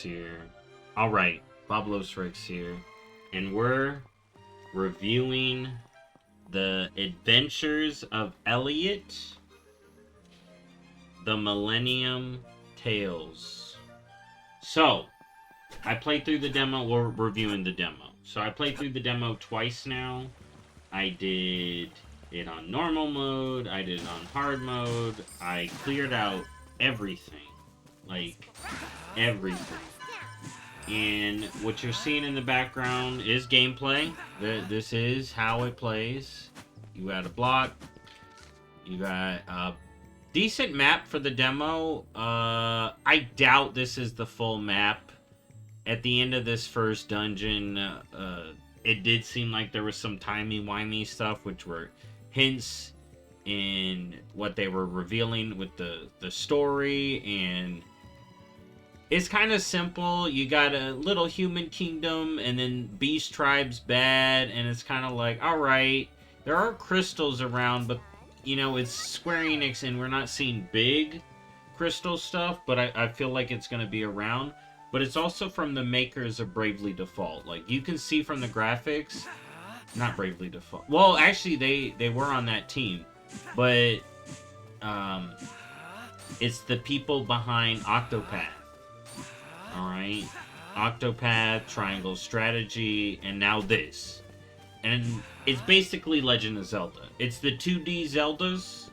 Here. Alright, BobalosRex here. And we're reviewing the adventures of Elliot, the Millennium Tales. So, I played through the demo, we're reviewing the demo. So I played through the demo twice now. I did it on normal mode, I did it on hard mode, I cleared out everything. Like, everything. And what you're seeing in the background is gameplay. This is how it plays. You got a block. You got a decent map for the demo. I doubt this is the full map. At the end of this first dungeon, it did seem like there was some timey-wimey stuff, which were hints in what they were revealing with the story, and it's kind of simple. You got a little human kingdom, and then beast tribes bad, and it's kind of like, alright, there are crystals around, but, you know, it's Square Enix, and we're not seeing big crystal stuff, but I feel like it's going to be around. But it's also from the makers of Bravely Default. Like, you can see from the graphics, not Bravely Default. Well, actually, they were on that team, but it's the people behind Octopath. Alright, Octopath, Triangle Strategy, and now this. And it's basically Legend of Zelda. It's the 2D Zeldas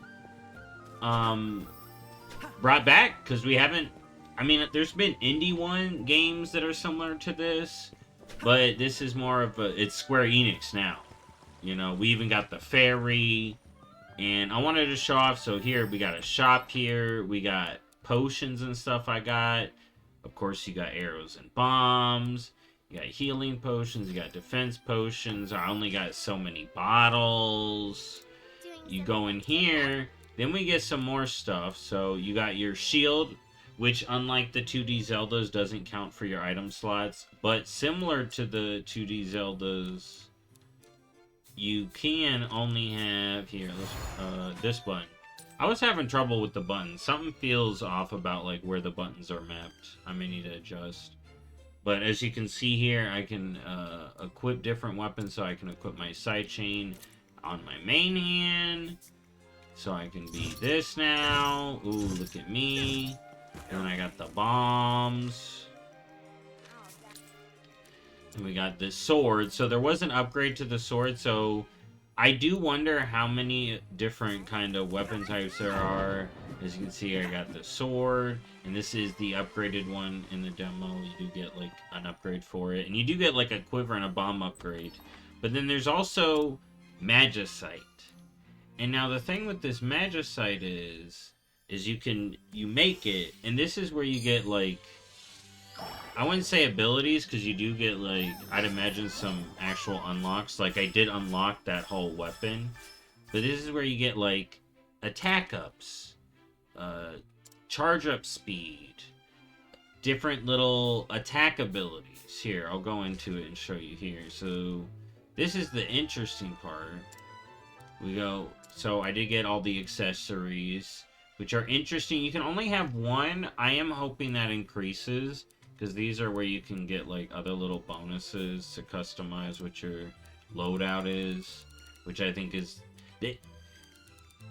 brought back, because we haven't... I mean, there's been indie games that are similar to this, but this is more of a... It's Square Enix now. You know, we even got the fairy, and I wanted to show off, so here, we got a shop here, we got potions and stuff I got. Of course, you got arrows and bombs. You got healing potions. You got defense potions. I only got so many bottles. You go in here. Then we get some more stuff. So you got your shield, which unlike the 2D Zeldas, doesn't count for your item slots. But similar to the 2D Zeldas, you can only have... Here, this button. I was having trouble with the buttons. Something feels off about like where the buttons are mapped. I may need to adjust. But as you can see here, I can equip different weapons. So I can equip my sidechain on my main hand. So I can be this now. Ooh, look at me. And then I got the bombs. And we got this sword. So there was an upgrade to the sword. So I do wonder how many different kind of weapon types there are. As you can see, I got the sword, and this is the upgraded one in the demo. You do get like an upgrade for it, and you do get like a quiver and a bomb upgrade. But then there's also Magicite. And now the thing with this Magicite is you make it, and this is where you get like, I wouldn't say abilities, because you do get, like, I'd imagine some actual unlocks. Like, I did unlock that whole weapon. But this is where you get, like, attack ups, charge up speed, different little attack abilities. Here, I'll go into it and show you here. So, this is the interesting part. We go, so I did get all the accessories, which are interesting. You can only have one. I am hoping that increases, because these are where you can get, like, other little bonuses to customize what your loadout is. Which I think is...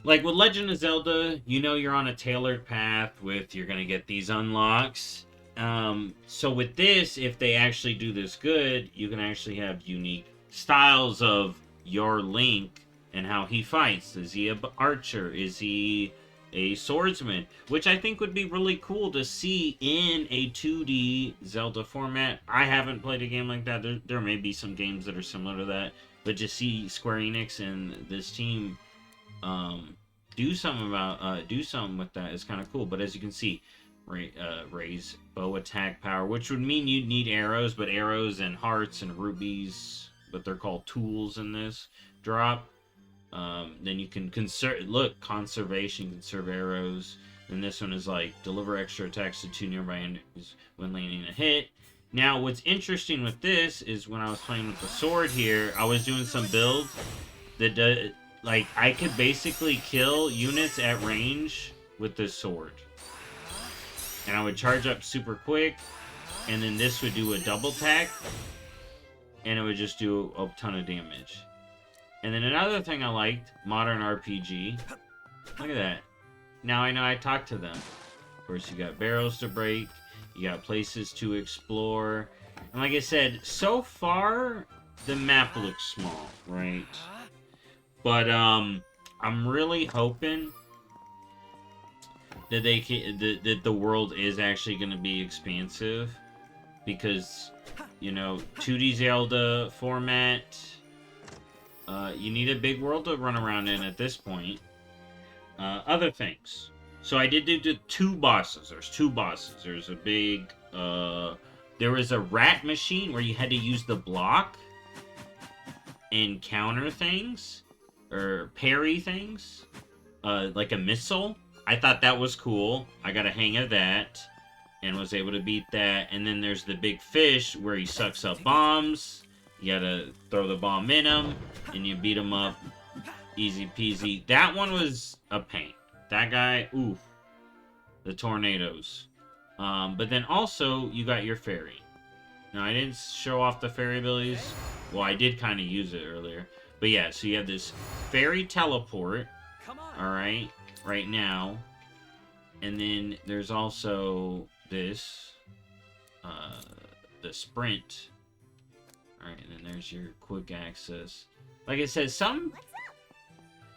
Like, with Legend of Zelda, you know you're on a tailored path with... You're going to get these unlocks. So with this, if they actually do this good, you can actually have unique styles of your Link and how he fights. Is he an archer? Is he a swordsman, which I think would be really cool to see in a 2D Zelda format. I haven't played a game like that. There may be some games that are similar to that, but to see Square Enix and this team do something with that is kind of cool. But as you can see, raise bow attack power, which would mean you'd need arrows, but arrows and hearts and rubies, but they're called tools in this, drop. Then you can conservation, conserve arrows. And this one is like, deliver extra attacks to 2 nearby enemies when landing a hit. Now, what's interesting with this is when I was playing with the sword here, I was doing some builds that, like, I could basically kill units at range with this sword. And I would charge up super quick, and then this would do a double attack, and it would just do a ton of damage. And then another thing I liked, modern RPG. Look at that. Now I know I talked to them. Of course, you got barrels to break, you got places to explore, and like I said, so far the map looks small, right? But I'm really hoping that that the world is actually going to be expansive, because, you know, 2D Zelda format, you need a big world to run around in at this point. Other things. So I did do the 2 bosses. There's 2 bosses. There's a big, there was a rat machine where you had to use the block and counter things, or parry things, like a missile. I thought that was cool. I got a hang of that, and was able to beat that. And then there's the big fish where he sucks up bombs. You gotta throw the bomb in him, and you beat him up. Easy peasy. That one was a pain. That guy, oof. The tornadoes. But then also, you got your fairy. Now, I didn't show off the fairy abilities. Well, I did kind of use it earlier. But yeah, so you have this fairy teleport. Alright, right now. And then there's also this. The sprint. Alright, and then there's your quick access. Like I said,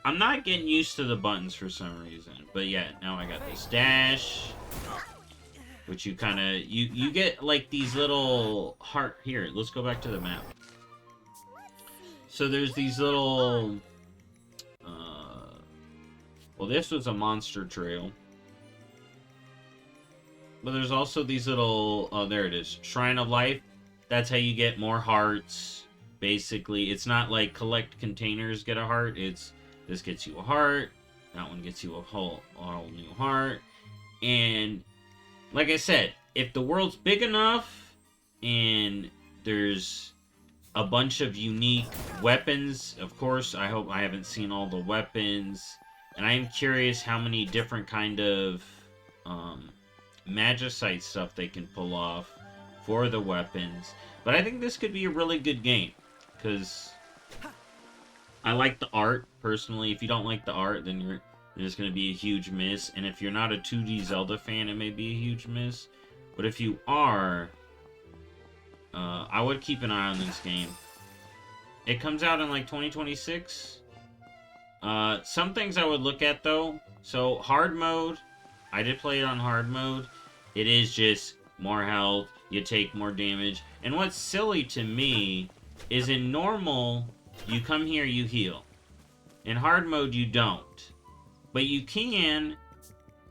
I'm not getting used to the buttons for some reason. But yeah, now I got this dash. Which you kind of... You get, like, these little heart... Here, let's go back to the map. So there's these little... well, this was a monster trail. But there's also these little... Oh, there it is. Shrine of Life. That's how you get more hearts. Basically, it's not like collect containers get a heart. It's... This gets you a heart. That one gets you a whole new heart. And, like I said, if the world's big enough and there's a bunch of unique weapons, of course, I hope I haven't seen all the weapons. And I am curious how many different kind of magicite stuff they can pull off for the weapons. But I think this could be a really good game, because I like the art, personally. If you don't like the art, then there's going to be a huge miss. And if you're not a 2D Zelda fan, it may be a huge miss. But if you are, I would keep an eye on this game. It comes out in like 2026. Some things I would look at, though. So, hard mode. I did play it on hard mode. It is just more health. You take more damage. And what's silly to me is in normal... You come here, you heal. In hard mode, you don't. But you can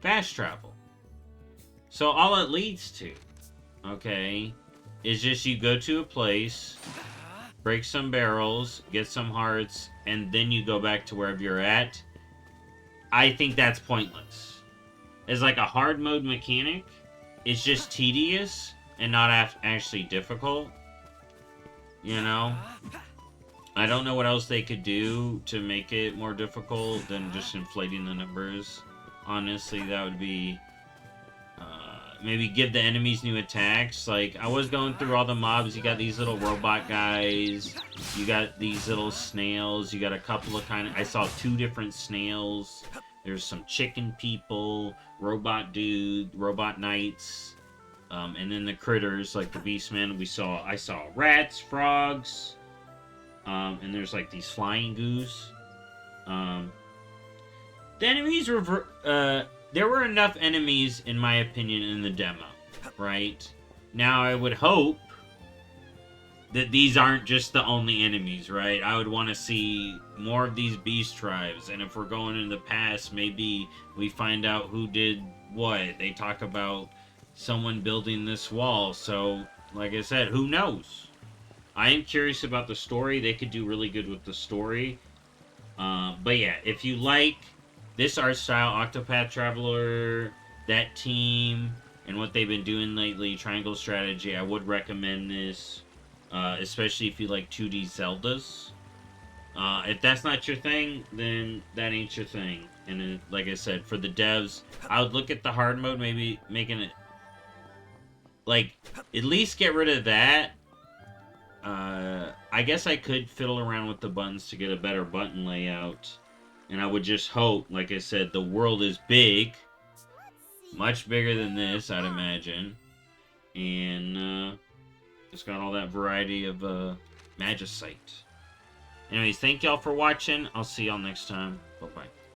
fast travel. So all it leads to, okay, is just you go to a place, break some barrels, get some hearts, and then you go back to wherever you're at. I think that's pointless. As like a hard mode mechanic, it's just tedious and not actually difficult. You know? I don't know what else they could do to make it more difficult than just inflating the numbers. Honestly, that would be... maybe give the enemies new attacks. Like, I was going through all the mobs. You got these little robot guys. You got these little snails. You got a couple of kind of... I saw 2 different snails. There's some chicken people. Robot dude. Robot knights. And then the critters, like the Beastmen. I saw rats, frogs... and there's like these flying goose. The enemies were... there were enough enemies, in my opinion, in the demo, right? Now, I would hope that these aren't just the only enemies, right? I would want to see more of these beast tribes, and if we're going in the past, maybe we find out who did what. They talk about someone building this wall, so, like I said, who knows? I am curious about the story. They could do really good with the story. But yeah, if you like this art style, Octopath Traveler, that team, and what they've been doing lately, Triangle Strategy, I would recommend this. Especially if you like 2D Zeldas. If that's not your thing, then that ain't your thing. And like I said, for the devs, I would look at the hard mode, maybe making it like, at least get rid of that. I guess I could fiddle around with the buttons to get a better button layout. And I would just hope, like I said, the world is big. Much bigger than this, I'd imagine. And, it's got all that variety of, Magicite. Anyways, thank y'all for watching. I'll see y'all next time. Bye-bye.